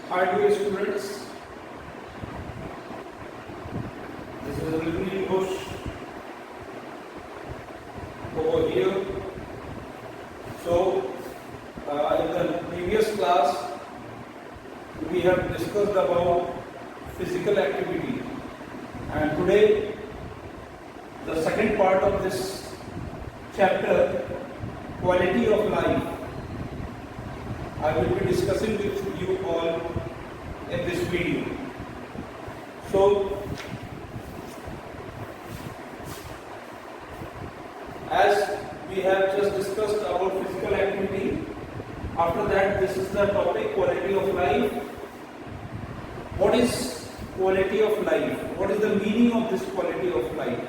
Hi dear students, this is Rajni Ghosh over here. So, in the previous class, we have discussed about physical activity, and today, the second part of this chapter, quality of life, I will be discussing with you all in this video. So, as we have just discussed about physical activity, after that this is the topic quality of life. What is quality of life? What is the meaning of this quality of life?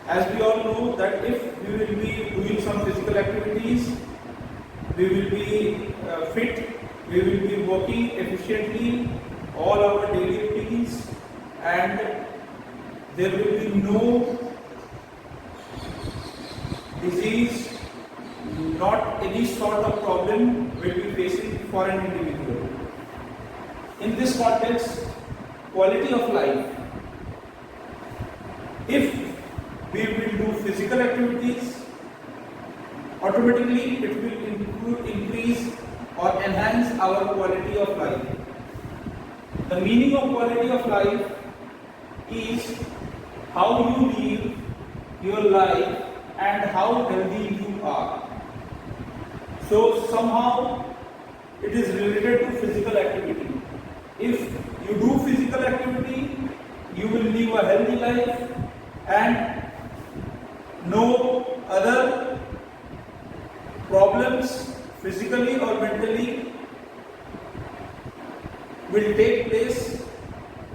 As we all know that if we will be doing some physical activities, we will be fit, we will be working efficiently all our daily routines, and there will be no disease, not any sort of problem will be facing for an individual. In this context, quality of life, if we will do physical activities, automatically it will increase or enhance our quality of life. The meaning of quality of life is how you live your life and how healthy you are. So somehow it is related to physical activity. If you do physical activity, you will live a healthy life and no other problems physically or mentally will take place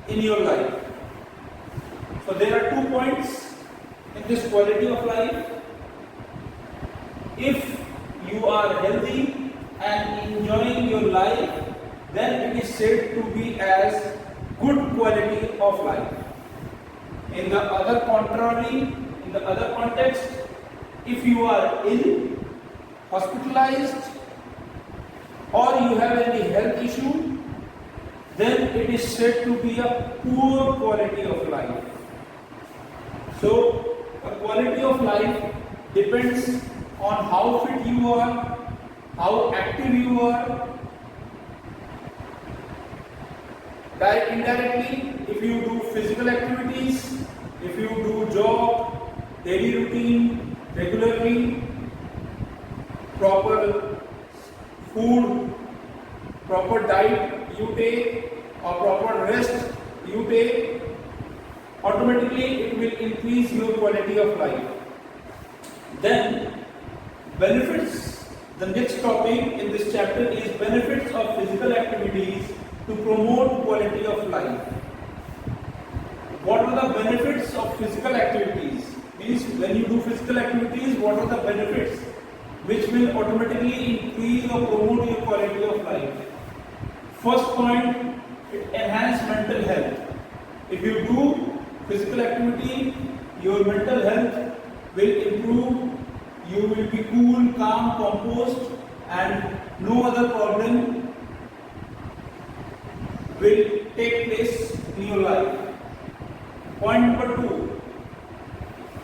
in your life. So there are 2 points in this quality of life. If you are healthy and enjoying your life, then it is said to be as good quality of life. In the other contrary, in the other context, if you are ill, hospitalized, or you have any health issue, then it is said to be a poor quality of life. So, a quality of life depends on how fit you are, how active you are. Indirectly, if you do physical activities, if you do job, daily routine, regularly, proper food, proper diet you take, or proper rest you take, automatically it will increase your quality of life. Then benefits, the next topic in this chapter is benefits of physical activities to promote quality of life. What are the benefits of physical activities? Means when you do physical activities, what are the benefits which will automatically increase or promote your quality of life? First point, it enhances mental health. If you do physical activity, your mental health will improve. You will be cool, calm, composed, and no other problem will take place in your life. Point number 2,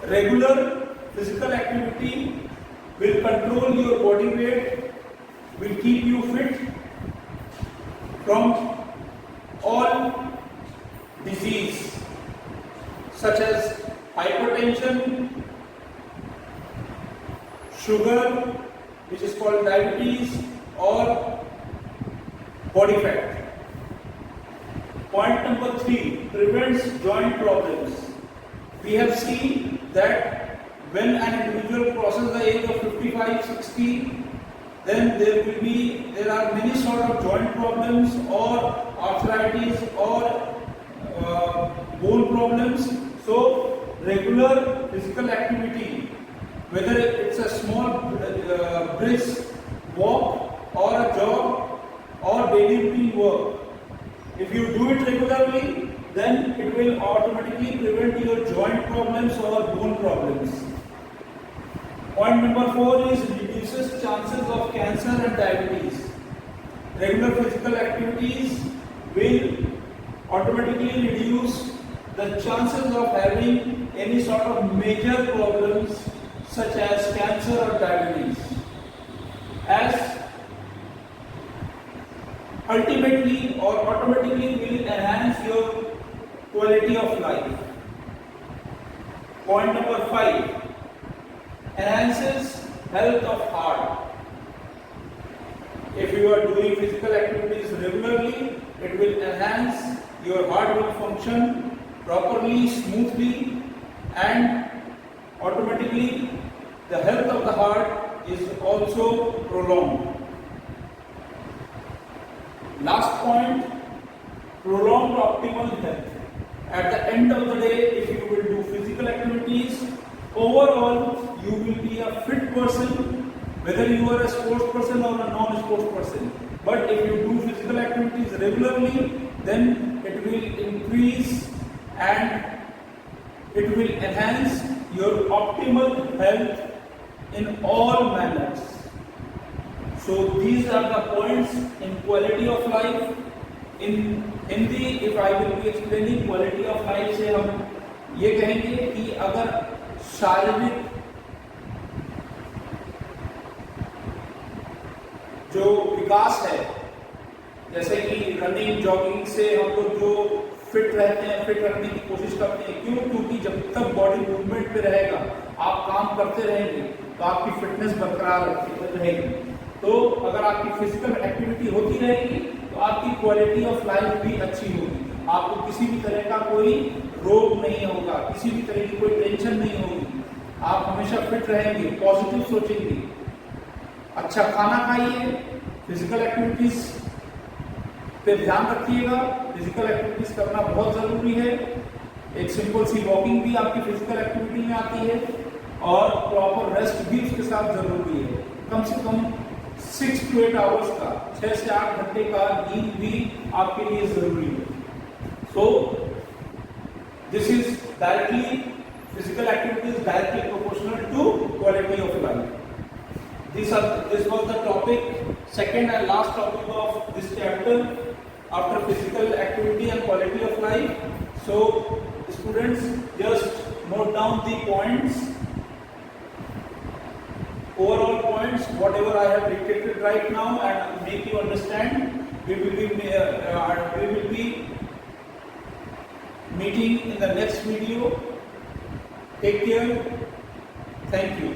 regular physical activity will control your body weight, will keep you fit from all disease such as hypertension, sugar, which is called diabetes, or body fat. Point number 3, prevents joint problems. We have seen that when an individual crosses the age of 55, 60, then there are many sort of joint problems or arthritis or bone problems. So regular physical activity, whether it's a small brisk walk or a jog or daily routine work, if you do it regularly, then it will automatically prevent your joint problems or bone problems. Point number 4 is reduces chances of cancer and diabetes. Regular physical activities will automatically reduce the chances of having any sort of major problems such as cancer or diabetes, as ultimately or automatically will enhance your quality of life. Point number 5, enhances health of heart. If you are doing physical activities regularly, it will enhance your heart will function properly, smoothly, and automatically the health of the heart is also prolonged. Last point, prolonged optimal health. At the end of the day, if you will do physical activities, overall you will be a fit person, whether you are a sports person or a non-sports person. But if you do physical activities regularly, then it will increase and it will enhance your optimal health in all manners. So these are the points in quality of life. In Hindi, if I will be explaining quality of life से हम ये कहेंगे कि अगर शारीरिक जो विकास है, जैसे कि रनिंग जॉगिंग से हम लोग जो फिट रहते हैं, फिट रखने की कोशिश करते हैं, क्यों? क्योंकि जब तक बॉडी मूवमेंट पे रहेगा, आप काम करते रहेंगे तो आपकी फिटनेस बरकरार रहेगी। तो अगर आपकी फिजिकल एक्टिविटी होती रहेगी तो आपकी क्वालिटी ऑफ लाइफ भी अच्छी होगी, आपको किसी भी तरह का कोई रोग नहीं होगा, किसी भी तरह की कोई टेंशन नहीं होगी, आप हमेशा फिट रहेंगे, पॉजिटिव सोचेंगे, अच्छा खाना खाइए, फिजिकल एक्टिविटीज पे ध्यान रखिएगा। फिजिकल एक्टिविटीज करना बहुत जरूरी है। एक सिंपल सी वॉकिंग भी आपकी फिजिकल एक्टिविटी में आती है और प्रॉपर रेस्ट भी उसके साथ जरूरी है। कम से कम 6 to 8 आवर्स का, 6 से 8 घंटे का नींद भी आपके लिए जरूरी है। So this is directly physical activities directly proportional to quality of life. This was the topic, second and last topic of this chapter after physical activity and quality of life. So students, just note down the points, overall points, whatever I have dictated right now, and make you understand. We will be meeting in the next video. Take care. Thank you.